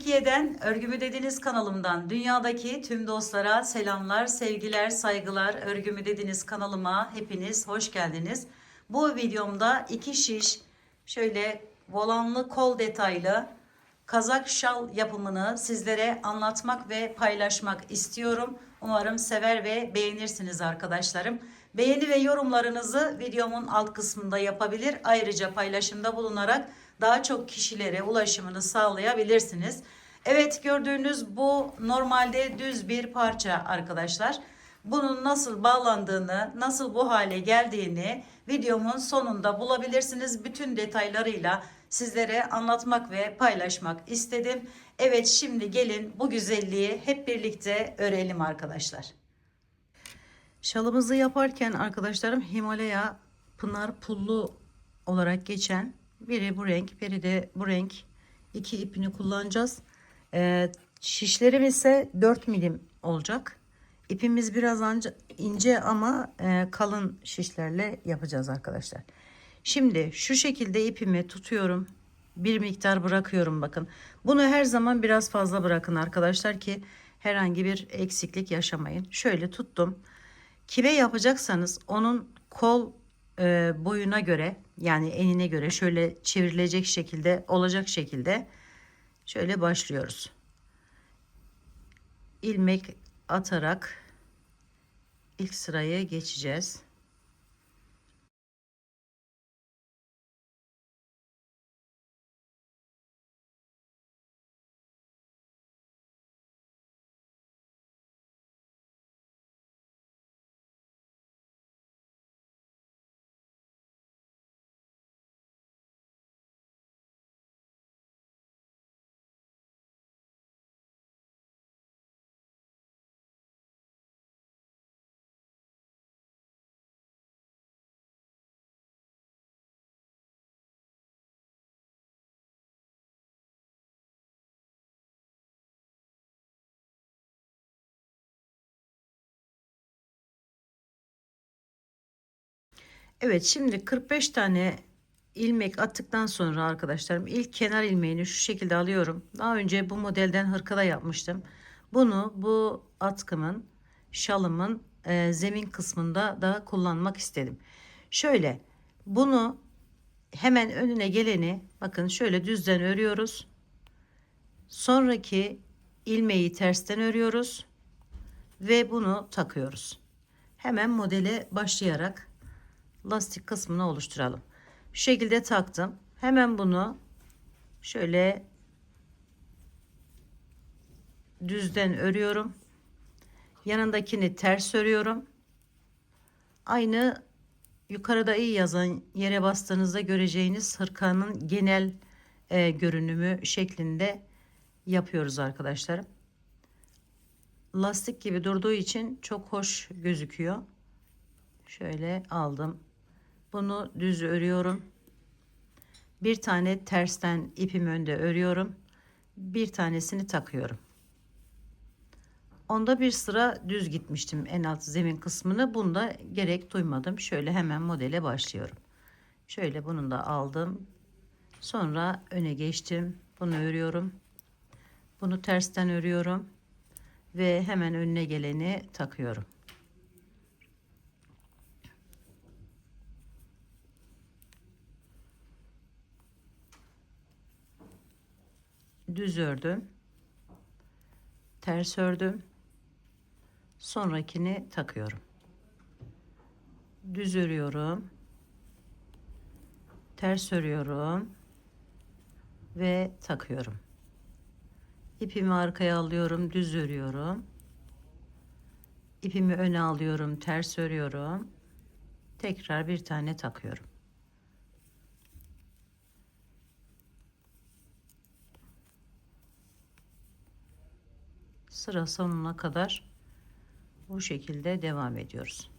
Türkiye'den Örgümü Dediniz kanalımdan dünyadaki tüm dostlara selamlar, sevgiler, saygılar. Örgümü Dediniz kanalıma hepiniz hoş geldiniz. Bu videomda iki şiş şöyle volanlı kol detaylı kazak şal yapımını sizlere anlatmak ve paylaşmak istiyorum. Umarım sever ve beğenirsiniz arkadaşlarım. Beğeni ve yorumlarınızı videomun alt kısmında yapabilir. Ayrıca paylaşımda bulunarak daha çok kişilere ulaşımını sağlayabilirsiniz. Evet, gördüğünüz bu normalde düz bir parça arkadaşlar. Bunun nasıl bağlandığını, nasıl bu hale geldiğini videomun sonunda bulabilirsiniz. Bütün detaylarıyla sizlere anlatmak ve paylaşmak istedim. Evet, şimdi gelin bu güzelliği hep birlikte örelim arkadaşlar. Şalımızı yaparken arkadaşlarım Himalaya Pınar pullu olarak geçen biri bu renk, biri de bu renk iki ipini kullanacağız. Şişlerim ise 4 milim olacak. İpimiz biraz ince ama kalın şişlerle yapacağız arkadaşlar. Şimdi şu şekilde ipimi tutuyorum. Bir miktar bırakıyorum bakın. Bunu her zaman biraz fazla bırakın arkadaşlar ki herhangi bir eksiklik yaşamayın. Şöyle tuttum. Kime yapacaksanız onun kol boyuna göre, yani enine göre şöyle çevrilecek şekilde olacak şekilde şöyle başlıyoruz. İlmek atarak ilk sıraya geçeceğiz. Evet, şimdi 45 tane ilmek attıktan sonra arkadaşlarım ilk kenar ilmeğini şu şekilde alıyorum. Daha önce bu modelden hırkada yapmıştım. Bunu bu atkımın, şalımın zemin kısmında da kullanmak istedim. Şöyle bunu hemen önüne geleni bakın şöyle düzden örüyoruz. Sonraki ilmeği tersten örüyoruz ve bunu takıyoruz. Hemen modele başlayarak lastik kısmını oluşturalım. Şu şekilde taktım. Hemen bunu şöyle düzden örüyorum. Yanındakini ters örüyorum. Aynı yukarıda iyi yazan yere bastığınızda göreceğiniz hırkanın genel görünümü şeklinde yapıyoruz arkadaşlarım. Lastik gibi durduğu için çok hoş gözüküyor. Şöyle aldım. Bunu düz örüyorum. Bir tane tersten ipimi önde örüyorum. Bir tanesini takıyorum. Onda bir sıra düz gitmiştim en alt zemin kısmını. Bunda gerek duymadım. Şöyle hemen modele başlıyorum. Şöyle bunu da aldım. Sonra öne geçtim. Bunu örüyorum. Bunu tersten örüyorum. Ve hemen önüne geleni takıyorum. Düz ördüm. Ters ördüm. Sonrakini takıyorum. Düz örüyorum. Ters örüyorum ve takıyorum. İpimi arkaya alıyorum, düz örüyorum. İpimi öne alıyorum, ters örüyorum. Tekrar bir tane takıyorum. Sıra sonuna kadar bu şekilde devam ediyoruz.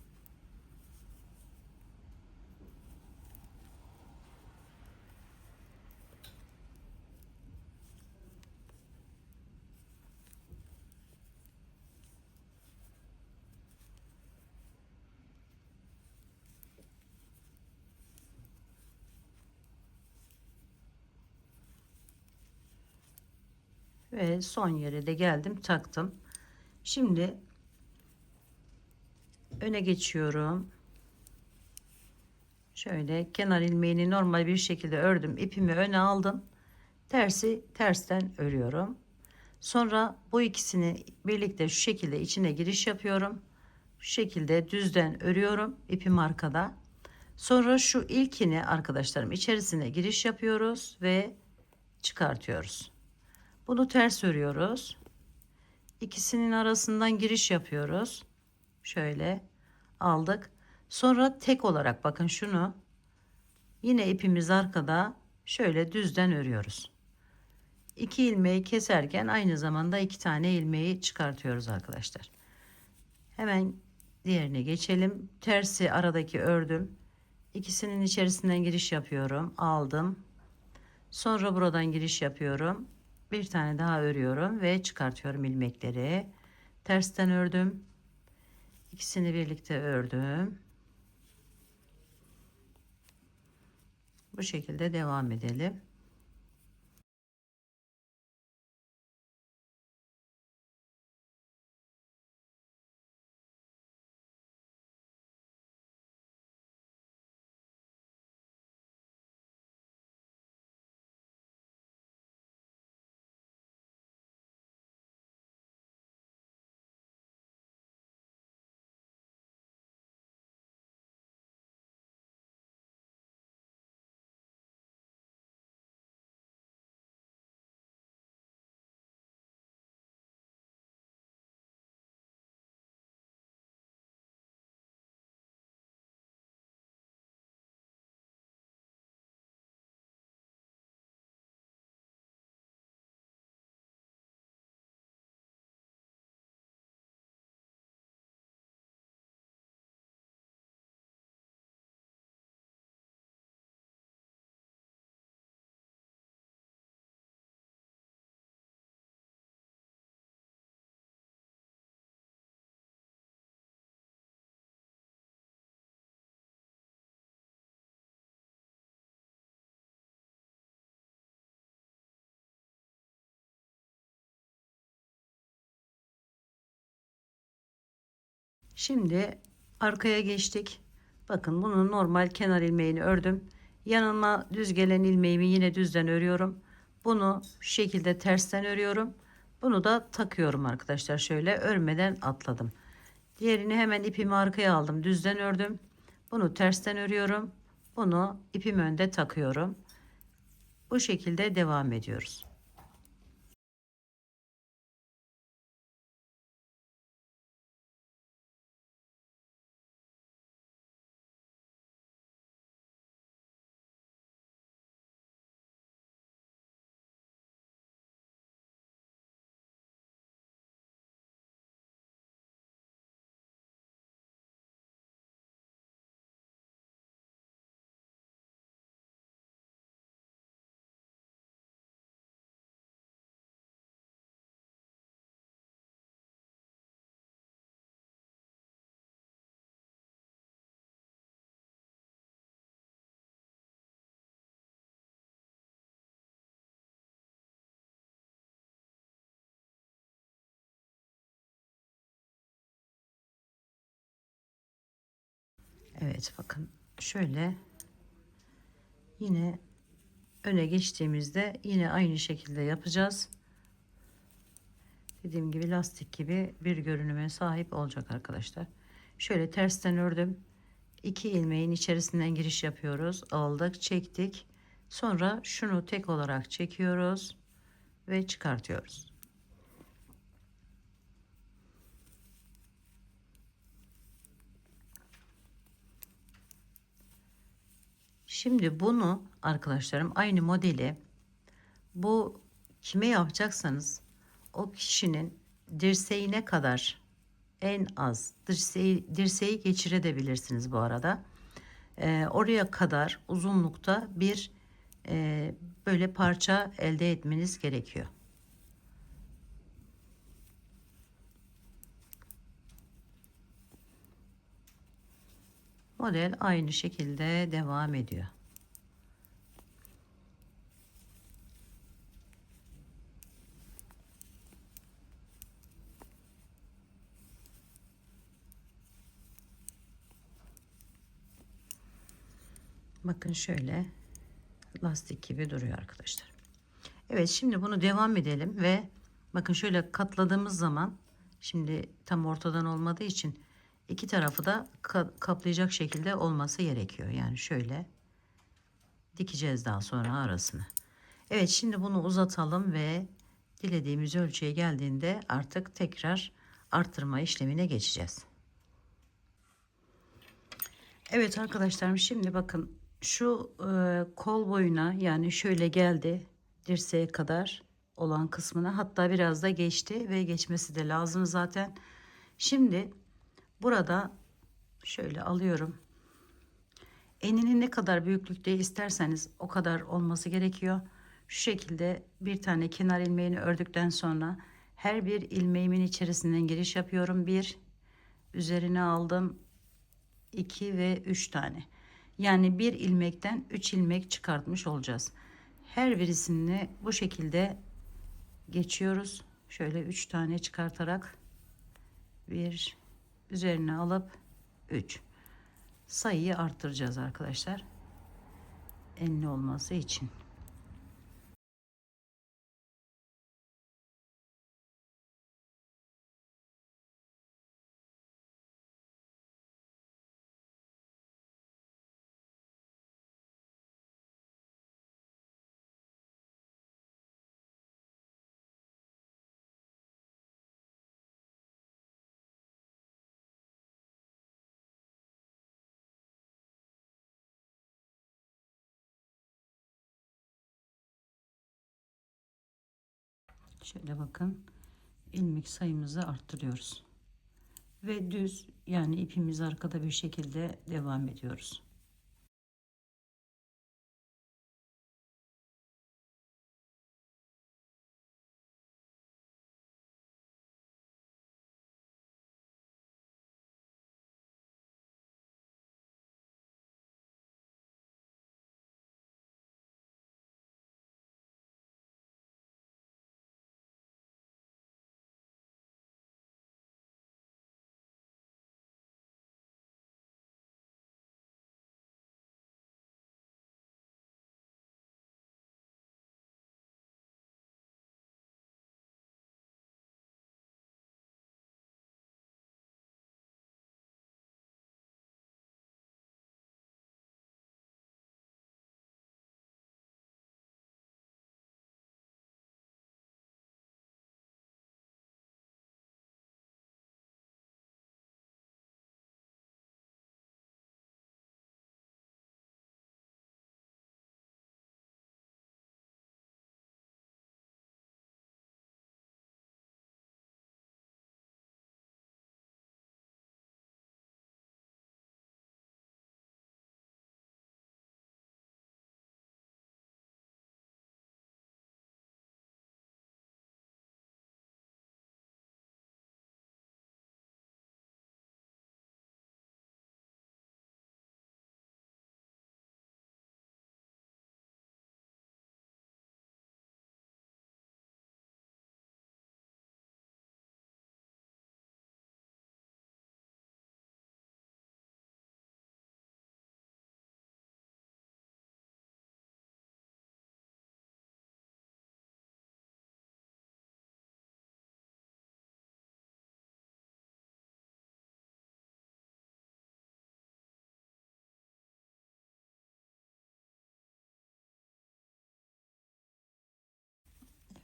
Ve son yere de geldim, taktım. Şimdi öne geçiyorum. Şöyle kenar ilmeğini normal bir şekilde ördüm. İpimi öne aldım. Tersten örüyorum. Sonra bu ikisini birlikte şu şekilde içine giriş yapıyorum. Şu şekilde düzden örüyorum. İpim arkada. Sonra şu ilkini arkadaşlarım içerisine giriş yapıyoruz ve çıkartıyoruz. Bunu ters örüyoruz. İkisinin arasından giriş yapıyoruz. Şöyle aldık. Sonra tek olarak bakın şunu yine ipimiz arkada şöyle düzden örüyoruz. 2 ilmeği keserken aynı zamanda 2 tane ilmeği çıkartıyoruz arkadaşlar. Hemen diğerine geçelim. Tersi aradaki ördüm. İkisinin içerisinden giriş yapıyorum. Aldım. Sonra buradan giriş yapıyorum. Bir tane daha örüyorum ve çıkartıyorum ilmekleri. Tersten ördüm. İkisini birlikte ördüm. Bu şekilde devam edelim. Şimdi arkaya geçtik. Bakın bunu normal kenar ilmeğini ördüm. Yanıma düz gelen ilmeğimi yine düzden örüyorum. Bunu şu şekilde tersten örüyorum. Bunu da takıyorum arkadaşlar. Şöyle örmeden atladım. Diğerini hemen ipimi arkaya aldım. Düzden ördüm. Bunu tersten örüyorum. Bunu ipim önde takıyorum. Bu şekilde devam ediyoruz. Evet bakın şöyle yine öne geçtiğimizde yine aynı şekilde yapacağız. Dediğim gibi lastik gibi bir görünüme sahip olacak arkadaşlar. Şöyle tersten ördüm. 2 ilmeğin içerisinden giriş yapıyoruz. Aldık, çektik. Sonra şunu tek olarak çekiyoruz ve çıkartıyoruz. Şimdi bunu arkadaşlarım aynı modeli bu kime yapacaksanız o kişinin dirseğine kadar en az dirseği geçirebilirsiniz bu arada. Oraya kadar uzunlukta bir böyle parça elde etmeniz gerekiyor. Model aynı şekilde devam ediyor. Bakın şöyle lastik gibi duruyor arkadaşlar. Evet, şimdi bunu devam edelim ve bakın şöyle katladığımız zaman, şimdi tam ortadan olmadığı için iki tarafı da kaplayacak şekilde olması gerekiyor. Yani şöyle dikeceğiz daha sonra arasını. Evet, şimdi bunu uzatalım ve dilediğimiz ölçüye geldiğinde artık tekrar artırma işlemine geçeceğiz. Evet arkadaşlarım, şimdi bakın şu kol boyuna, yani şöyle geldi dirseğe kadar olan kısmına, hatta biraz da geçti ve geçmesi de lazım zaten. Şimdi burada şöyle alıyorum. Enini ne kadar büyüklükte isterseniz o kadar olması gerekiyor. Şu şekilde bir tane kenar ilmeğini ördükten sonra her bir ilmeğimin içerisinden giriş yapıyorum. Bir, üzerine aldım, 2 ve 3 tane. Yani bir ilmekten 3 ilmek çıkartmış olacağız. Her birisini bu şekilde geçiyoruz. Şöyle 3 tane çıkartarak bir, üzerine alıp 3. Sayıyı arttıracağız arkadaşlar, enli olması için. Şöyle bakın, ilmek sayımızı arttırıyoruz ve düz, yani ipimiz arkada bir şekilde devam ediyoruz.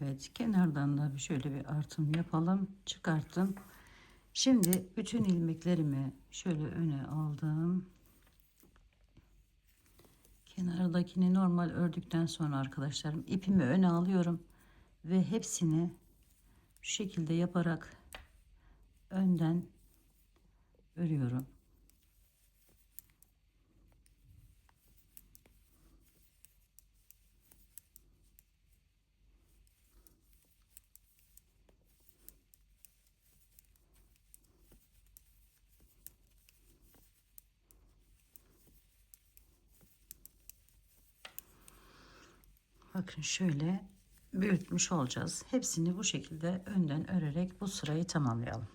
Evet, kenardan da şöyle bir artım yapalım, çıkarttım. Şimdi bütün ilmeklerimi şöyle öne aldım. Kenardakini normal ördükten sonra arkadaşlarım, ipimi öne alıyorum ve hepsini şu şekilde yaparak önden örüyorum. Bakın şöyle büyütmüş olacağız. Hepsini bu şekilde önden örerek bu sırayı tamamlayalım.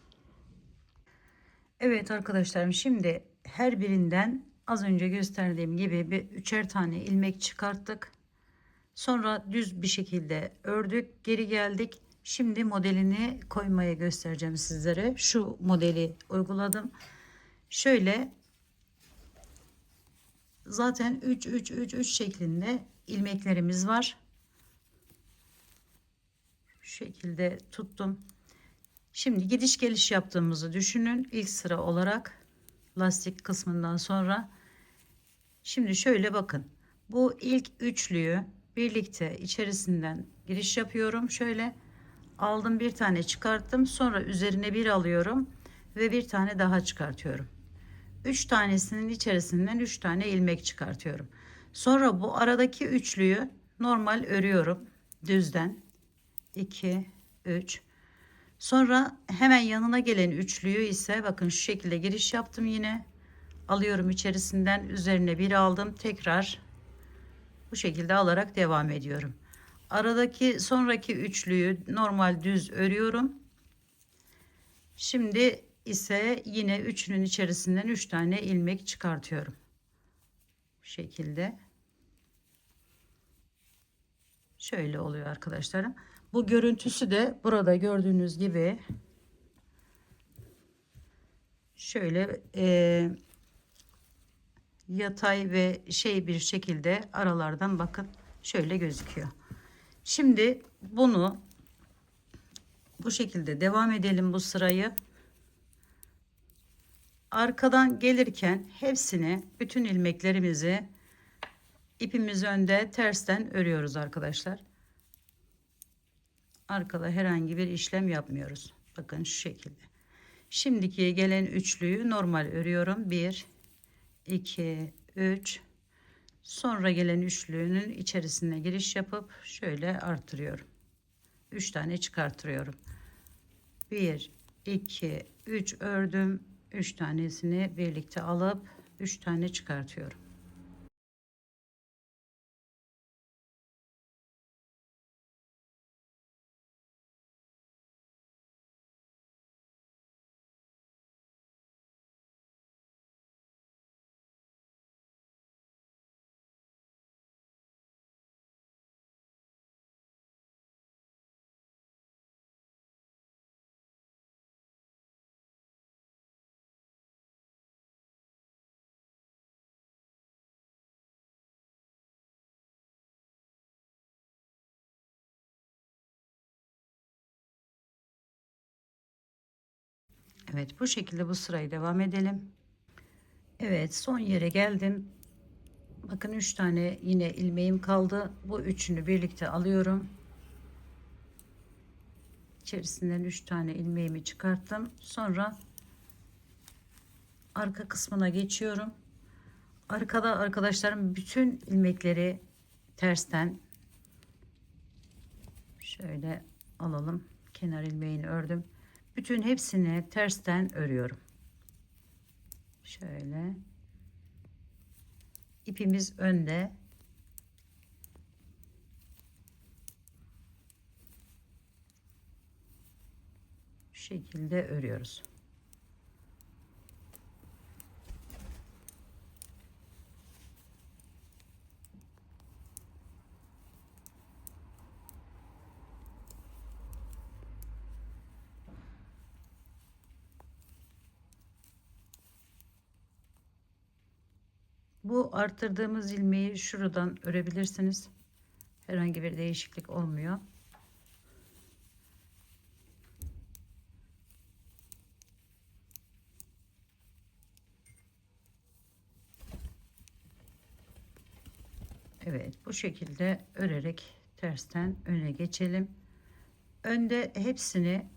Evet arkadaşlarım, şimdi her birinden Az önce gösterdiğim gibi bir üçer tane ilmek çıkarttık. Sonra düz bir şekilde ördük, geri geldik. Şimdi modelini koymaya göstereceğim sizlere. Şu modeli uyguladım. Şöyle zaten 3 3 3 3 şeklinde ilmeklerimiz var. Şu şekilde tuttum. Şimdi gidiş geliş yaptığımızı düşünün. İlk sıra olarak lastik kısmından sonra. Şimdi şöyle bakın. Bu ilk üçlüyü birlikte içerisinden giriş yapıyorum. Şöyle aldım, bir tane çıkarttım. Sonra üzerine bir alıyorum ve bir tane daha çıkartıyorum. 3 tanesinin içerisinden 3 tane ilmek çıkartıyorum. Sonra bu aradaki üçlüyü normal örüyorum. Düzden 2 3. Sonra hemen yanına gelen üçlüyü ise bakın şu şekilde giriş yaptım yine. Alıyorum içerisinden, üzerine bir aldım. Tekrar bu şekilde alarak devam ediyorum. Aradaki sonraki üçlüyü normal düz örüyorum. Şimdi ise yine üçünün içerisinden 3 tane ilmek çıkartıyorum. Bu şekilde. Şöyle oluyor arkadaşlarım. Bu görüntüsü de burada gördüğünüz gibi şöyle yatay ve şey bir şekilde aralardan bakın şöyle gözüküyor. Şimdi bunu bu şekilde devam edelim, bu sırayı. Arkadan gelirken hepsini, bütün ilmeklerimizi ipimiz önde tersten örüyoruz arkadaşlar. Arkada herhangi bir işlem yapmıyoruz. Bakın şu şekilde. Şimdiki gelen üçlüyü normal örüyorum. 1 2 3. Sonra gelen üçlünün içerisine giriş yapıp şöyle artırıyorum. 3 tane çıkartıyorum. 1 2 3 ördüm. 3 tanesini birlikte alıp 3 tane çıkartıyorum. Evet, bu şekilde bu sırayı devam edelim. Evet, son yere geldim. Bakın 3 tane yine ilmeğim kaldı. Bu üçünü birlikte alıyorum. İçerisinden 3 tane ilmeğimi çıkarttım. Sonra arka kısmına geçiyorum. Arkada arkadaşlarım bütün ilmekleri tersten şöyle alalım. Kenar ilmeğini ördüm. Bütün hepsini tersten örüyorum. Şöyle ipimiz önde. Şu şekilde örüyoruz. Bu arttırdığımız ilmeği şuradan örebilirsiniz. Herhangi bir değişiklik olmuyor. Evet, bu şekilde örerek tersten öne geçelim. Önde hepsini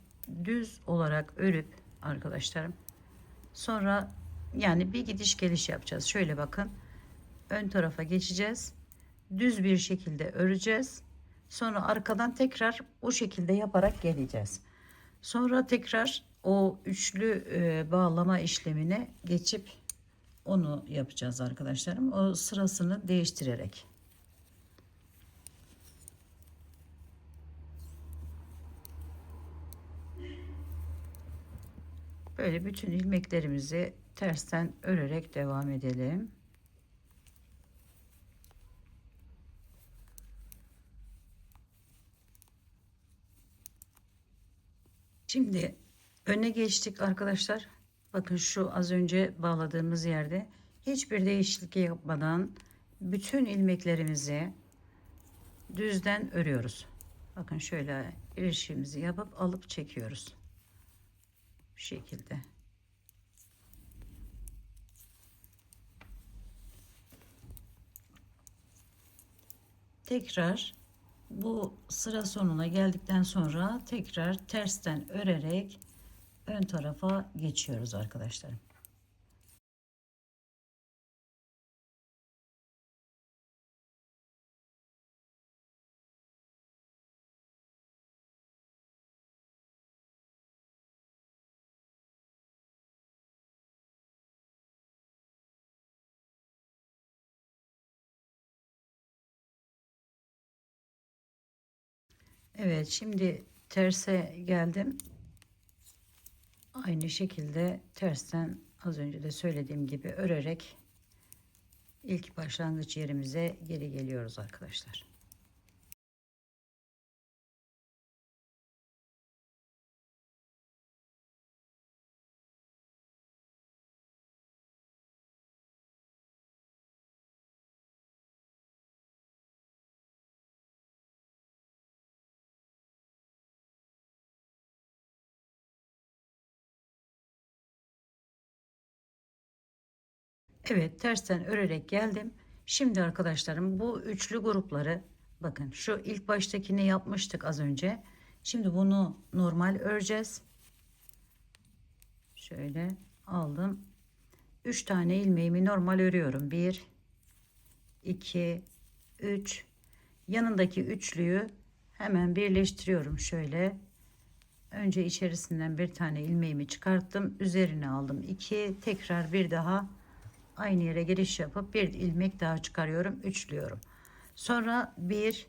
düz olarak örüp arkadaşlarım, sonra yani bir gidiş geliş yapacağız. Şöyle bakın, ön tarafa geçeceğiz, düz bir şekilde öreceğiz, sonra arkadan tekrar o şekilde yaparak geleceğiz. Sonra tekrar o üçlü bağlama işlemine geçip onu yapacağız arkadaşlarım, o sırasını değiştirerek. Böyle bütün ilmeklerimizi tersten örerek devam edelim. Şimdi öne geçtik arkadaşlar. Bakın şu az önce bağladığımız yerde hiçbir değişiklik yapmadan bütün ilmeklerimizi düzden örüyoruz. Bakın şöyle ilişkimizi yapıp alıp çekiyoruz. Bu şekilde. Tekrar bu sıra sonuna geldikten sonra tekrar tersten örerek ön tarafa geçiyoruz arkadaşlar. Evet, şimdi terse geldim. Aynı şekilde tersten az önce de söylediğim gibi örerek ilk başlangıç yerimize geri geliyoruz arkadaşlar. Evet, tersten örerek geldim. Şimdi arkadaşlarım bu üçlü grupları, bakın şu ilk baştakini yapmıştık az önce. Şimdi bunu normal öreceğiz. Şöyle aldım. 3 tane ilmeğimi normal örüyorum. 1 2 3. Yanındaki üçlüyü hemen birleştiriyorum şöyle. Önce içerisinden bir tane ilmeğimi çıkarttım. Üzerine aldım 2. Tekrar bir daha aynı yere giriş yapıp bir ilmek daha çıkarıyorum. Üçlüyorum. Sonra 1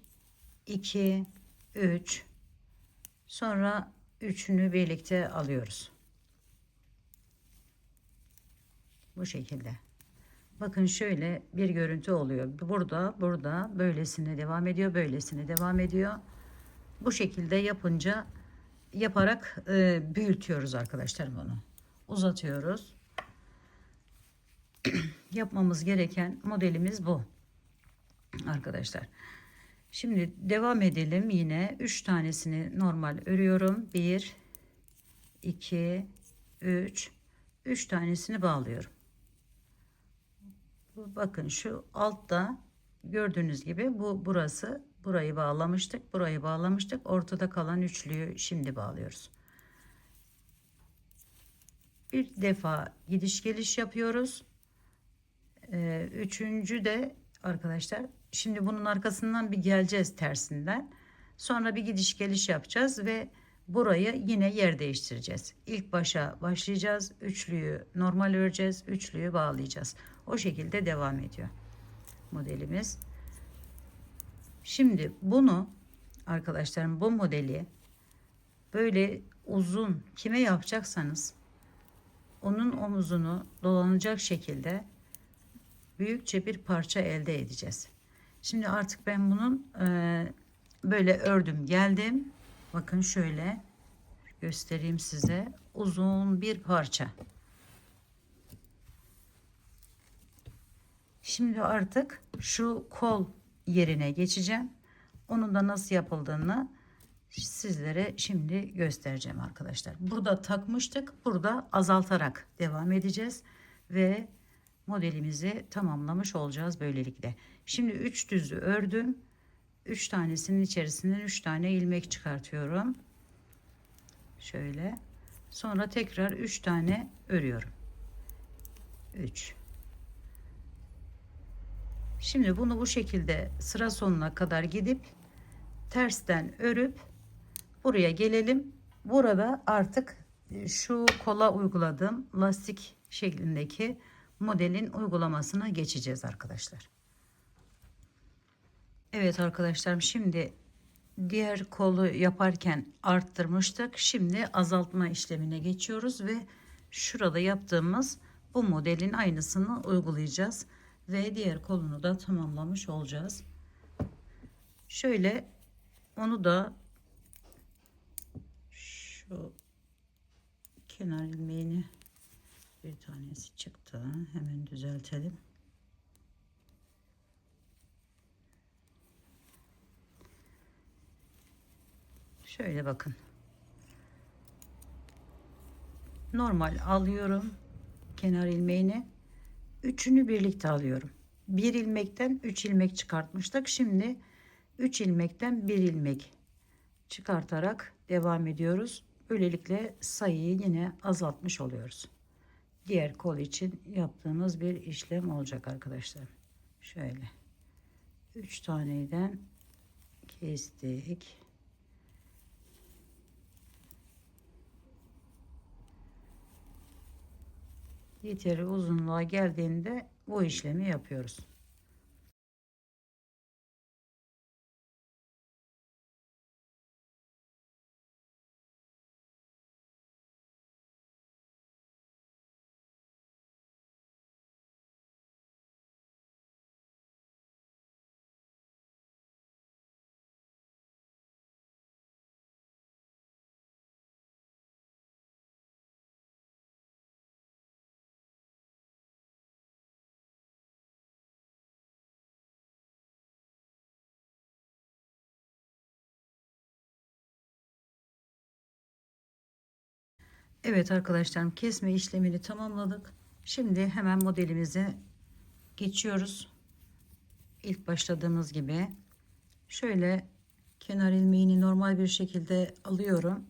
2 3. Sonra üçünü birlikte alıyoruz. Bu şekilde. Bakın şöyle bir görüntü oluyor. Burada böylesine devam ediyor. Böylesine devam ediyor. Bu şekilde yaparak büyütüyoruz arkadaşlar bunu. Uzatıyoruz. Yapmamız gereken modelimiz bu arkadaşlar. Şimdi devam edelim. Yine 3 tanesini normal örüyorum. 1 2 3. 3 tanesini bağlıyorum. Bakın şu altta gördüğünüz gibi burayı bağlamıştık. Ortada kalan üçlüyü şimdi bağlıyoruz. Bir defa gidiş geliş yapıyoruz. Üçüncü de arkadaşlar şimdi bunun arkasından bir geleceğiz tersinden. Sonra bir gidiş geliş yapacağız ve burayı yine yer değiştireceğiz. İlk başa başlayacağız. Üçlüyü normal öreceğiz. Üçlüyü bağlayacağız. O şekilde devam ediyor modelimiz. Şimdi bunu arkadaşlarım bu modeli böyle uzun kime yapacaksanız onun omuzunu dolanacak şekilde büyükçe bir parça elde edeceğiz. Şimdi artık ben bunun böyle ördüm geldim. Bakın şöyle göstereyim size. Uzun bir parça. Şimdi artık şu kol yerine geçeceğim. Onun da nasıl yapıldığını sizlere şimdi göstereceğim arkadaşlar. Burada takmıştık. Burada azaltarak devam edeceğiz ve modelimizi tamamlamış olacağız böylelikle. Şimdi 3 düzü ördüm. 3 tanesinin içerisinden 3 tane ilmek çıkartıyorum. Şöyle. Sonra tekrar 3 tane örüyorum. 3. Şimdi bunu bu şekilde sıra sonuna kadar gidip tersten örüp buraya gelelim. Burada artık şu kola uyguladığım lastik şeklindeki modelin uygulamasına geçeceğiz arkadaşlar. Evet arkadaşlarım, şimdi diğer kolu yaparken arttırmıştık. Şimdi azaltma işlemine geçiyoruz ve şurada yaptığımız bu modelin aynısını uygulayacağız ve diğer kolunu da tamamlamış olacağız. Şöyle onu da şu kenar ilmeğini bir tanesi çıktı. Hemen düzeltelim. Şöyle bakın. Normal alıyorum kenar ilmeğini. Üçünü birlikte alıyorum. Bir ilmekten 3 ilmek çıkartmıştık. Şimdi 3 ilmekten 1 ilmek çıkartarak devam ediyoruz. Böylelikle sayıyı yine azaltmış oluyoruz. Diğer kol için yaptığımız bir işlem olacak arkadaşlar. Şöyle 3 taneden kestik. Yeteri uzunluğa geldiğinde bu işlemi yapıyoruz. Evet arkadaşlarım, kesme işlemini tamamladık. Şimdi hemen modelimize geçiyoruz. İlk başladığımız gibi şöyle kenar ilmeğini normal bir şekilde alıyorum.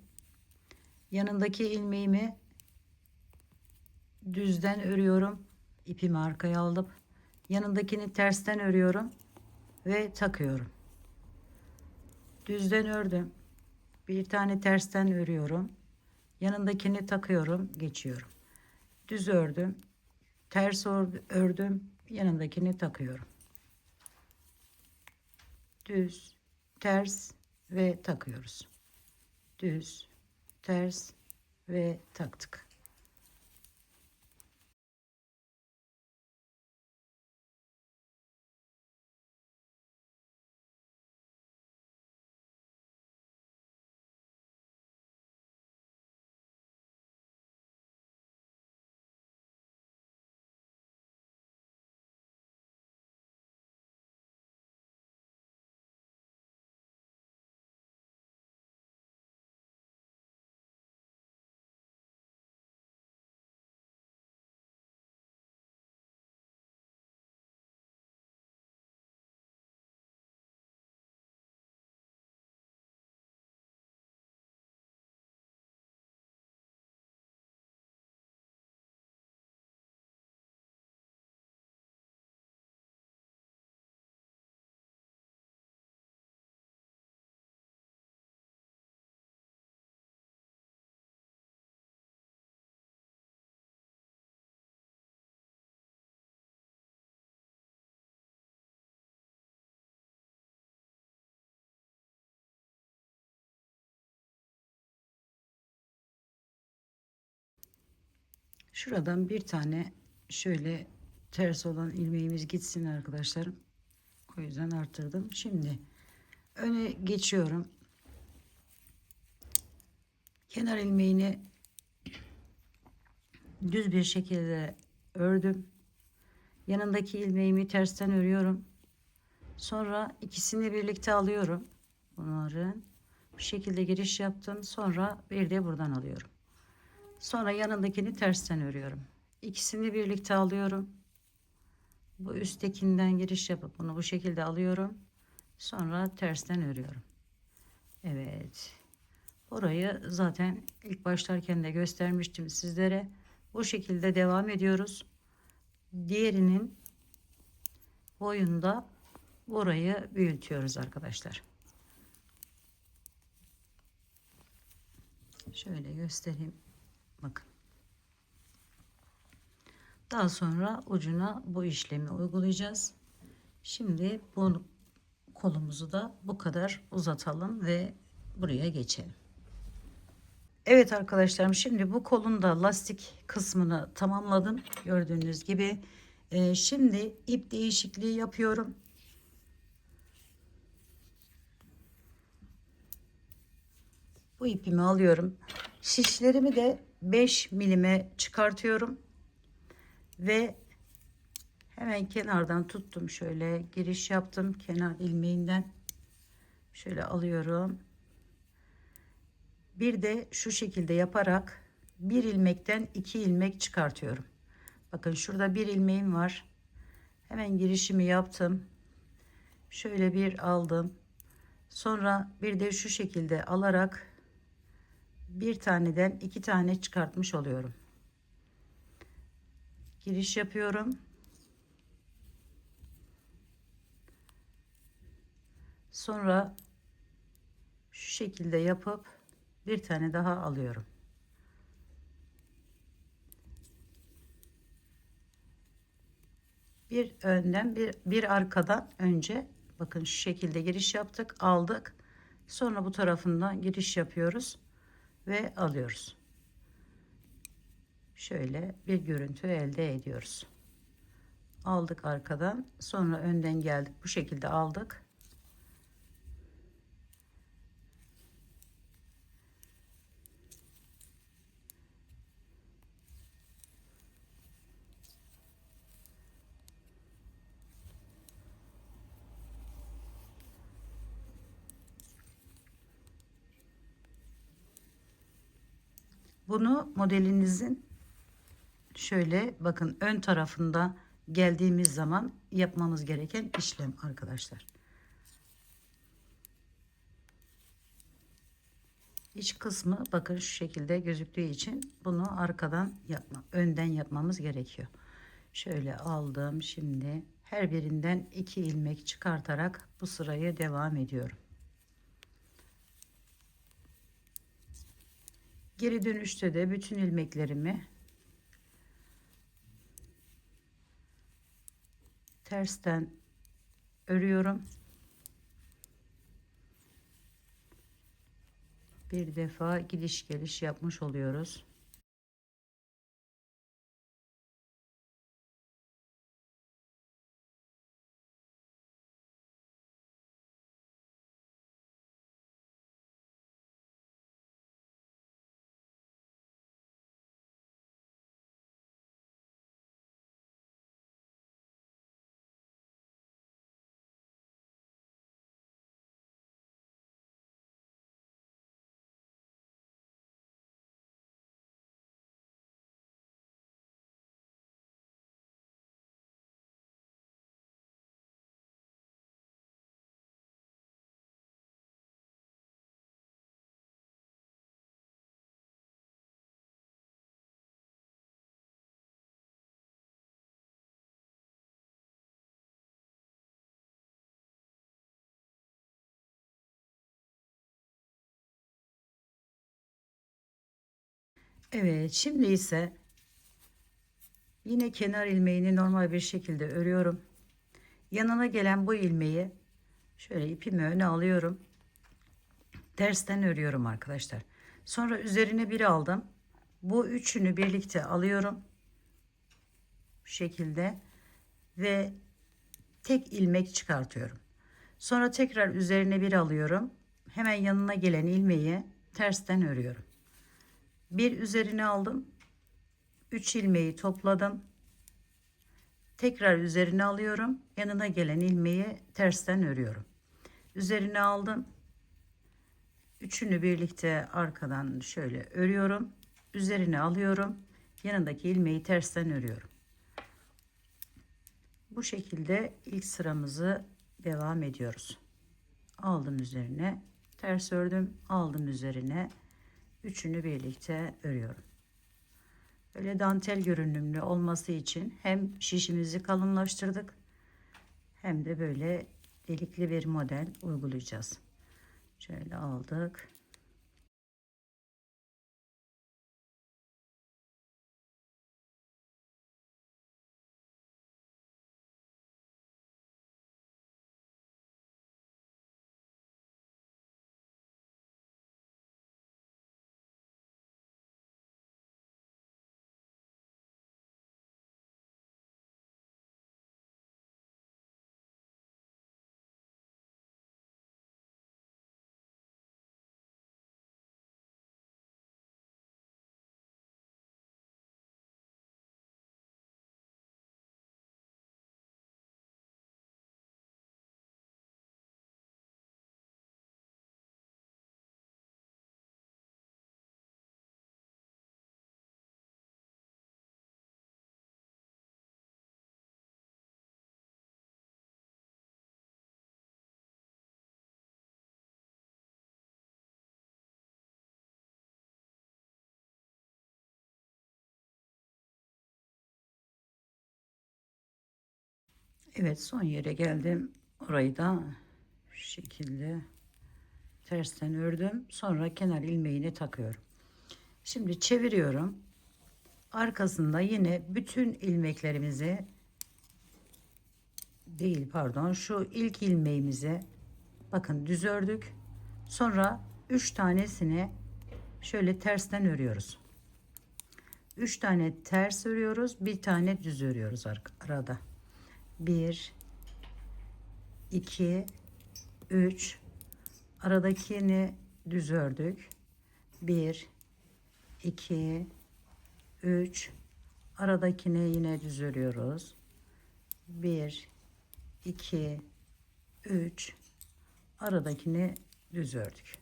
Yanındaki ilmeğimi düzden örüyorum. İpimi arkaya aldım. Yanındakini tersten örüyorum ve takıyorum. Düzden ördüm. Bir tane tersten örüyorum. Yanındakini takıyorum, geçiyorum. Düz ördüm. Ters ördüm. Yanındakini takıyorum. Düz, ters ve takıyoruz. Düz, ters ve taktık. Şuradan bir tane şöyle ters olan ilmeğimiz gitsin arkadaşlarım. O yüzden artırdım. Şimdi öne geçiyorum. Kenar ilmeğini düz bir şekilde ördüm. Yanındaki ilmeğimi tersten örüyorum. Sonra ikisini birlikte alıyorum. Bunların bu şekilde giriş yaptım. Sonra bir de buradan alıyorum. Sonra yanındakini tersten örüyorum. İkisini birlikte alıyorum. Bu üsttekinden giriş yapıp bunu bu şekilde alıyorum. Sonra tersten örüyorum. Evet. Orayı zaten ilk başlarken de göstermiştim sizlere. Bu şekilde devam ediyoruz. Diğerinin boyunda burayı büyütüyoruz arkadaşlar. Şöyle göstereyim. Bakın. Daha sonra ucuna bu işlemi uygulayacağız. Şimdi bu kolumuzu da bu kadar uzatalım ve buraya geçelim. Evet arkadaşlarım, şimdi bu kolun da lastik kısmını tamamladım. Gördüğünüz gibi. Şimdi ip değişikliği yapıyorum. Bu ipimi alıyorum. Şişlerimi de 5 milime çıkartıyorum ve hemen kenardan tuttum, şöyle giriş yaptım, kenar ilmeğinden şöyle alıyorum. Bir de şu şekilde yaparak bir ilmekten 2 ilmek çıkartıyorum. Bakın şurada bir ilmeğim var. Hemen girişimi yaptım. Şöyle bir aldım. Sonra bir de şu şekilde alarak bir taneden 2 tane çıkartmış oluyorum. Giriş yapıyorum. Sonra şu şekilde yapıp bir tane daha alıyorum. Bir önden bir arkadan önce bakın şu şekilde giriş yaptık, aldık. Sonra bu tarafından giriş yapıyoruz ve alıyoruz. Şöyle bir görüntü elde ediyoruz. Aldık arkadan, sonra önden geldik, bu şekilde aldık. Bunu modelinizin şöyle bakın ön tarafında geldiğimiz zaman yapmamız gereken işlem arkadaşlar. İç kısmı bakın şu şekilde gözüktüğü için bunu arkadan önden yapmamız gerekiyor. Şöyle aldım. Şimdi her birinden 2 ilmek çıkartarak bu sırayı devam ediyorum. Geri dönüşte de bütün ilmeklerimi tersten örüyorum. Bir defa gidiş geliş yapmış oluyoruz. Evet, şimdi ise yine kenar ilmeğini normal bir şekilde örüyorum. Yanına gelen bu ilmeği şöyle ipimi öne alıyorum. Tersten örüyorum arkadaşlar. Sonra üzerine bir aldım. Bu üçünü birlikte alıyorum. Bu şekilde ve tek ilmek çıkartıyorum. Sonra tekrar üzerine bir alıyorum. Hemen yanına gelen ilmeği tersten örüyorum. Bir üzerine aldım. 3 ilmeği topladım. Tekrar üzerine alıyorum. Yanına gelen ilmeği tersten örüyorum. Üzerine aldım. Üçünü birlikte arkadan şöyle örüyorum. Üzerine alıyorum. Yanındaki ilmeği tersten örüyorum. Bu şekilde ilk sıramızı devam ediyoruz. Aldım üzerine, ters ördüm, aldım üzerine, üçünü birlikte örüyorum. Böyle dantel görünümlü olması için hem şişimizi kalınlaştırdık hem de böyle delikli bir model uygulayacağız. Şöyle aldık. Evet, son yere geldim. Orayı da şu şekilde tersten ördüm. Sonra kenar ilmeğini takıyorum. Şimdi çeviriyorum. Arkasında yine bütün ilmeklerimizi değil, pardon, şu ilk ilmeğimizi bakın düz ördük. Sonra 3 tanesini şöyle tersten örüyoruz. 3 tane ters örüyoruz, bir tane düz örüyoruz arada. 1 2 3, aradakini düz ördük. 1 2 3, aradakini yine düz örüyoruz. 1 2 3, aradakini düz ördük.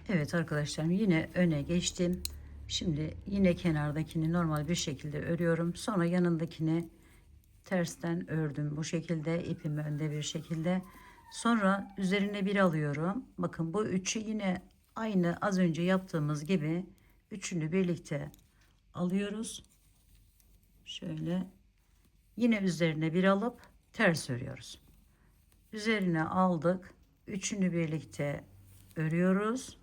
Evet arkadaşlarım, yine öne geçtim. Şimdi yine kenardakini normal bir şekilde örüyorum. Sonra yanındakini tersten ördüm. Bu şekilde ipimi önde bir şekilde. Sonra üzerine bir alıyorum. Bakın bu üçü yine aynı az önce yaptığımız gibi üçünü birlikte alıyoruz. Şöyle yine üzerine bir alıp ters örüyoruz. Üzerine aldık. Üçünü birlikte örüyoruz.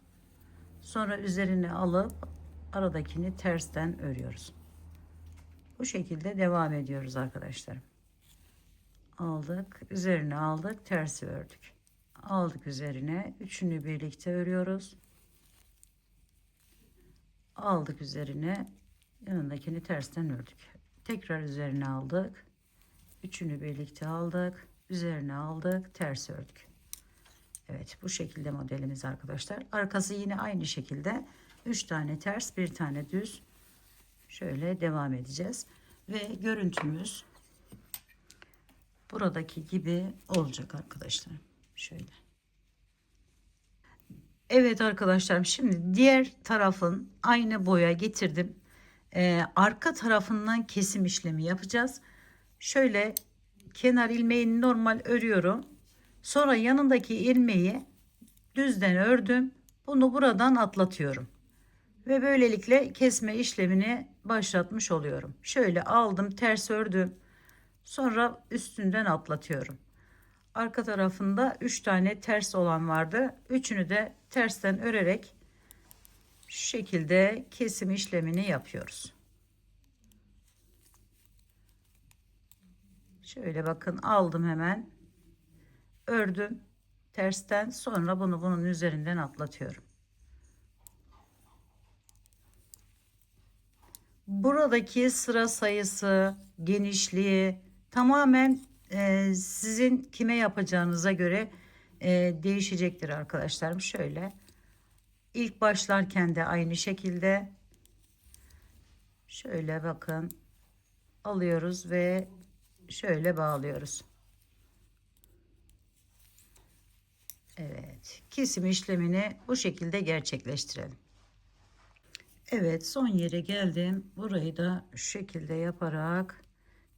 Sonra üzerine alıp aradakini tersten örüyoruz. Bu şekilde devam ediyoruz arkadaşlar. Aldık, üzerine aldık, tersi ördük. Aldık üzerine, üçünü birlikte örüyoruz. Aldık üzerine, yanındakini tersten ördük. Tekrar üzerine aldık. Üçünü birlikte aldık, üzerine aldık, ters ördük. Evet, bu şekilde modelimiz arkadaşlar. Arkası yine aynı şekilde 3 tane ters, bir tane düz. Şöyle devam edeceğiz. Ve görüntümüz buradaki gibi olacak arkadaşlar. Şöyle. Evet arkadaşlarım, şimdi diğer tarafın aynı boya getirdim. Arka tarafından kesim işlemi yapacağız. Şöyle kenar ilmeğini normal örüyorum. Sonra yanındaki ilmeği düzden ördüm. Bunu buradan atlatıyorum. Ve böylelikle kesme işlemini başlatmış oluyorum. Şöyle aldım, ters ördüm. Sonra üstünden atlatıyorum. Arka tarafında 3 tane ters olan vardı. Üçünü de tersten örerek şu şekilde kesim işlemini yapıyoruz. Şöyle bakın, aldım, hemen ördüm tersten, sonra bunu bunun üzerinden atlatıyorum. Buradaki sıra sayısı, genişliği tamamen sizin kime yapacağınıza göre değişecektir arkadaşlarım. Şöyle ilk başlarken de aynı şekilde şöyle bakın, alıyoruz ve şöyle bağlıyoruz. Evet, kesim işlemini bu şekilde gerçekleştirelim. Evet, son yere geldim. Burayı da şu şekilde yaparak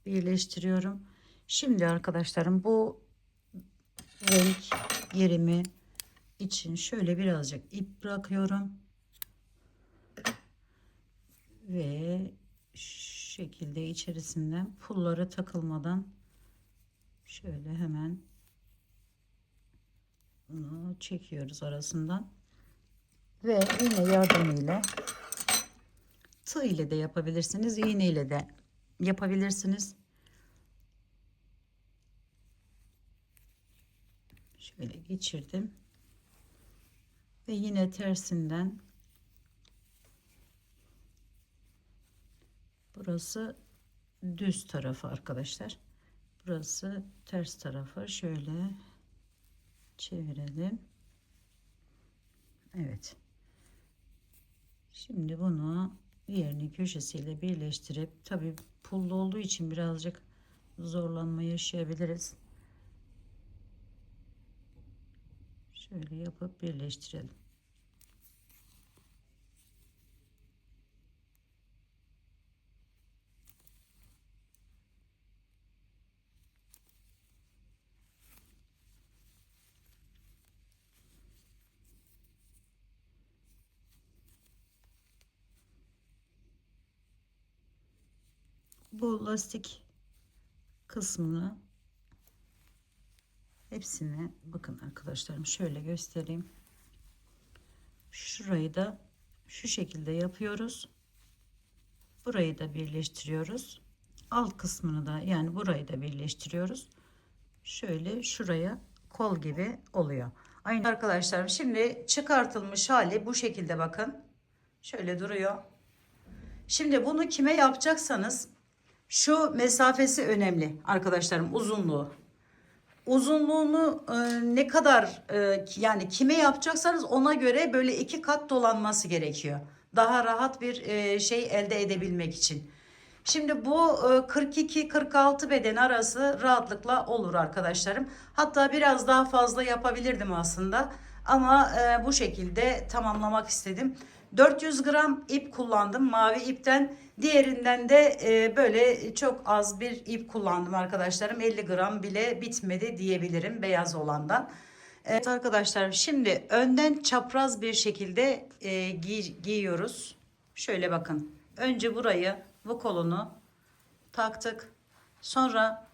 birleştiriyorum. Şimdi arkadaşlarım, bu renk yerimi için şöyle birazcık ip bırakıyorum ve şu şekilde içerisinden pulları takılmadan şöyle hemen bunu çekiyoruz arasından. Ve iğne yardımıyla, tığ ile de yapabilirsiniz, iğne ile de yapabilirsiniz. Şöyle geçirdim. Ve yine tersinden, burası düz tarafı arkadaşlar. Burası ters tarafı. Şöyle çevirelim. Evet. Şimdi bunu diğerinin köşesiyle birleştirip, tabi pullu olduğu için birazcık zorlanma yaşayabiliriz. Şöyle yapıp birleştirelim. Bu lastik kısmını, hepsini bakın arkadaşlarım, şöyle göstereyim. Şurayı da şu şekilde yapıyoruz. Burayı da birleştiriyoruz. Alt kısmını da, yani burayı da birleştiriyoruz. Şöyle şuraya kol gibi oluyor. Aynı arkadaşlarım, şimdi çıkartılmış hali bu şekilde, bakın. Şöyle duruyor. Şimdi bunu kime yapacaksanız şu mesafesi önemli arkadaşlarım, uzunluğu. Uzunluğunu ne kadar, yani kime yapacaksanız ona göre böyle 2 kat dolanması gerekiyor. Daha rahat bir şey elde edebilmek için. Şimdi bu 42-46 beden arası rahatlıkla olur arkadaşlarım. Hatta biraz daha fazla yapabilirdim aslında. Ama bu şekilde tamamlamak istedim. 400 gram ip kullandım, mavi ipten. Diğerinden de böyle çok az bir ip kullandım arkadaşlarım. 50 gram bile bitmedi diyebilirim, beyaz olandan. Evet arkadaşlar, şimdi önden çapraz bir şekilde giyiyoruz. Şöyle bakın. Önce burayı, bu kolunu taktık. Sonra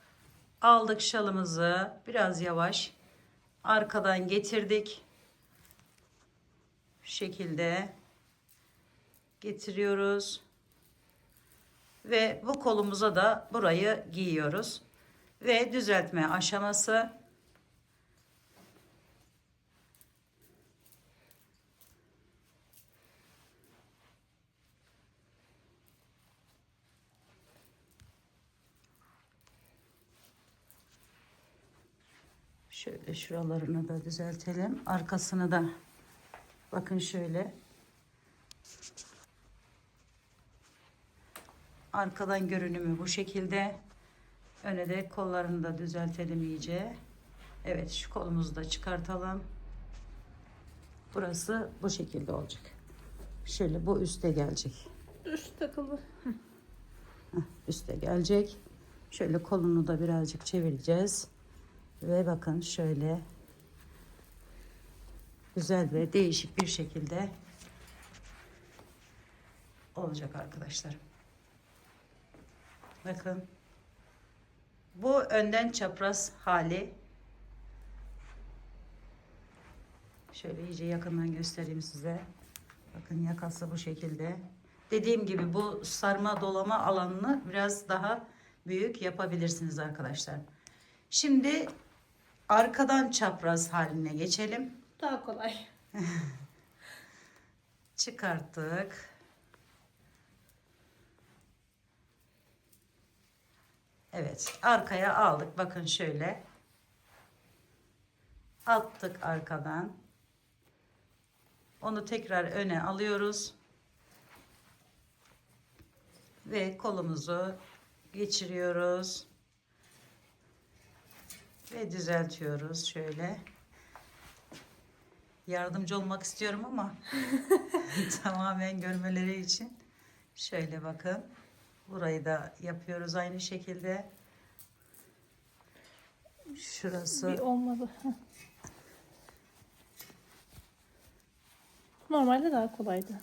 aldık şalımızı, biraz yavaş arkadan getirdik. Şu şekilde getiriyoruz. Ve bu kolumuza da burayı giyiyoruz. Ve düzeltme aşaması. Şöyle şuralarını da düzeltelim. Arkasını da bakın şöyle. Arkadan görünümü bu şekilde. Öne de kollarını da düzeltelim iyice. Evet, şu kolumuzu da çıkartalım. Burası bu şekilde olacak. Şöyle bu üste gelecek. Üst takılı. Üste gelecek. Şöyle kolunu da birazcık çevireceğiz. Ve bakın şöyle güzel ve değişik bir şekilde olacak arkadaşlarım. Bakın. Bu önden çapraz hali. Şöyle iyice yakından göstereyim size. Bakın yakası bu şekilde. Dediğim gibi bu sarma dolama alanını biraz daha büyük yapabilirsiniz arkadaşlar. Şimdi arkadan çapraz haline geçelim. Daha kolay. Çıkarttık. Evet, arkaya aldık. Bakın şöyle. Attık arkadan. Onu tekrar öne alıyoruz. Ve kolumuzu geçiriyoruz. Ve düzeltiyoruz şöyle. Yardımcı olmak istiyorum ama tamamen görmeleri için. Şöyle bakın. Burayı da yapıyoruz aynı şekilde. Şurası. Bir olmadı. Normalde daha kolaydı.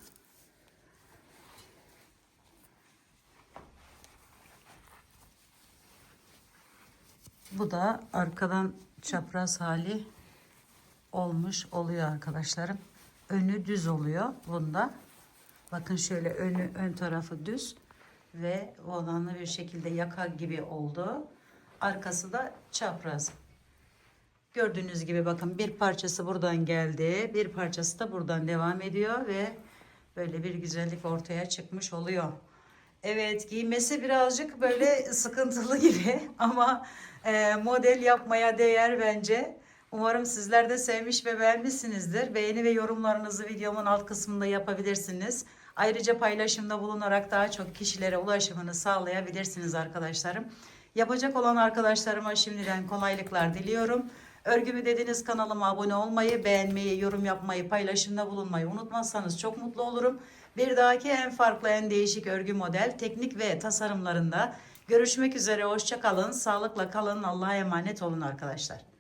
Bu da arkadan çapraz hali olmuş oluyor arkadaşlarım. önü düz oluyor bunda. Bakın şöyle ön tarafı düz ve olanlı bir şekilde yaka gibi oldu. Arkası da çapraz. Gördüğünüz gibi bakın bir parçası buradan geldi. Bir parçası da buradan devam ediyor ve böyle bir güzellik ortaya çıkmış oluyor. Evet, giymesi birazcık böyle sıkıntılı gibi ama model yapmaya değer bence. Umarım sizler de sevmiş ve beğenmişsinizdir. Beğeni ve yorumlarınızı videomun alt kısmında yapabilirsiniz. Ayrıca paylaşımda bulunarak daha çok kişilere ulaşımını sağlayabilirsiniz arkadaşlarım. Yapacak olan arkadaşlarıma şimdiden kolaylıklar diliyorum. Örgümü dediğiniz kanalıma abone olmayı, beğenmeyi, yorum yapmayı, paylaşımda bulunmayı unutmazsanız çok mutlu olurum. Bir dahaki en farklı, en değişik örgü model, teknik ve tasarımlarında görüşmek üzere. Hoşça kalın, sağlıkla kalın, Allah'a emanet olun arkadaşlar.